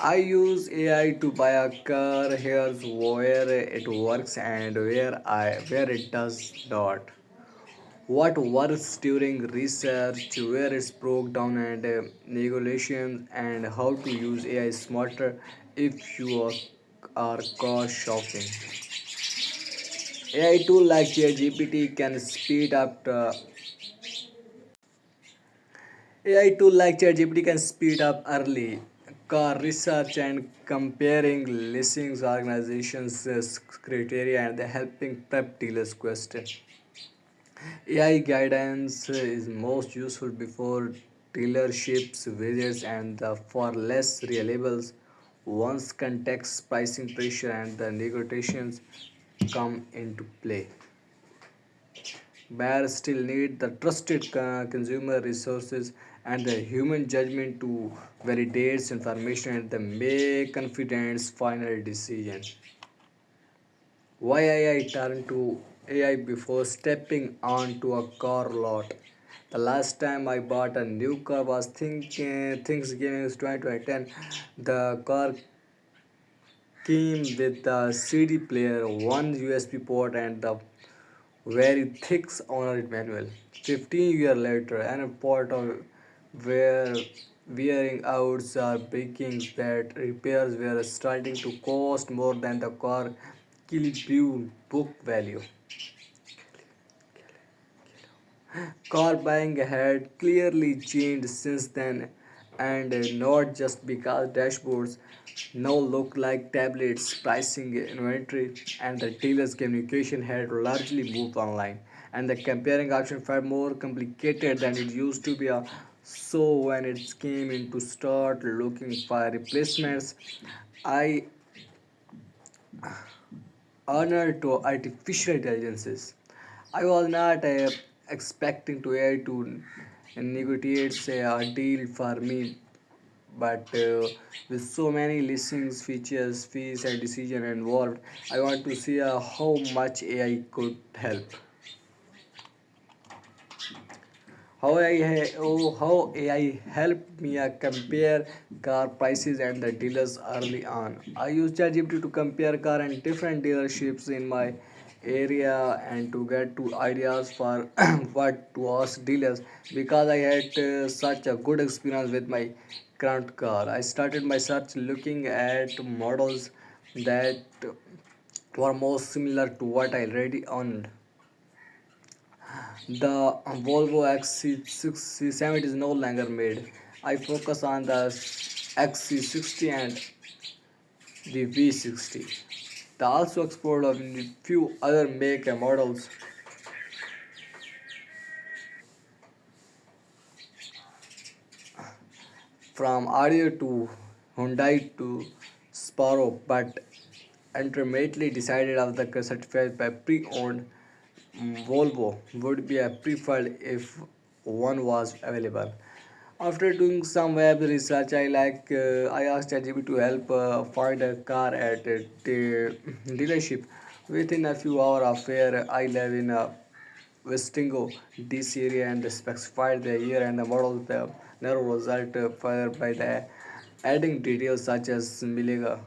I use AI to buy a car. Here's where it works and where it does not. What works during research, where it's broke down and negotiations, and how to use AI smarter if you are car shopping. AI tool like ChatGPT can speed up early car research and comparing listings organizations criteria and helping prep dealers question. AI guidance is most useful before dealerships visits and for less reliable once context pricing pressure and the negotiations come into play. Buyers still need the trusted consumer resources and the human judgment to validate information and the make confident final decision. Why I turn to AI before stepping onto a car lot? The last time I bought a new car was Thanksgiving 2010. The car came with the CD player, one USB port, and the very thick owner manual. 15 years later, an import of where wearing outs are breaking that repairs were starting to cost more than the car kill book value. Car buying had clearly changed since then, and not just because dashboards now look like tablets, pricing, inventory, and the dealer's communication had largely moved online, and the comparing option felt more complicated than it used to be. So when it came in to start looking for replacements, I honored to artificial intelligences. I was not expecting to AI to negotiate say, a deal for me, but with so many listings, features, fees, and decision involved, I want to see how much AI could help. How AI helped me compare car prices and the dealers early on. I used ChatGPT to compare car and different dealerships in my area and to get two ideas for what to ask dealers because I had such a good experience with my current car. I started my search looking at models that were most similar to what I already owned. The Volvo XC70 is no longer made. I focus on the XC60 and the V60. They also explored a few other make and models from Audi to Hyundai to Sparrow, but ultimately decided of the certified by pre-owned Volvo would be a preferred if one was available. After doing some web research, I asked ChatGPT to help find a car at the dealership within a few hours of where I live in Westingo, DC area, and specified the year and the model. The narrow result further by the adding details such as Miliga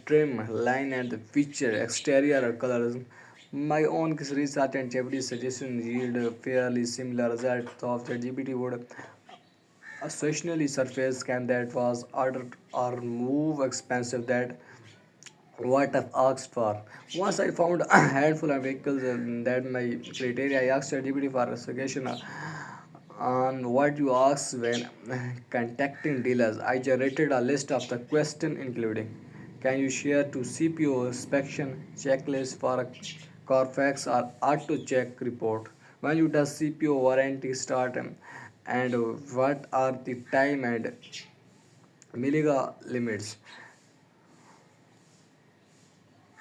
trim, line, and the feature, exterior colors. My own research and GPT suggestions yield a fairly similar result of the GPT would occasionally surface scan that was ordered or move expensive that what I've asked for. Once I found a handful of vehicles that my criteria, I asked ChatGPT for a suggestion on what you ask when contacting dealers. I generated a list of the question including can you share to CPO inspection checklist for a Carfax or auto check report? When you does CPO warranty start and what are the time and Milliga limits.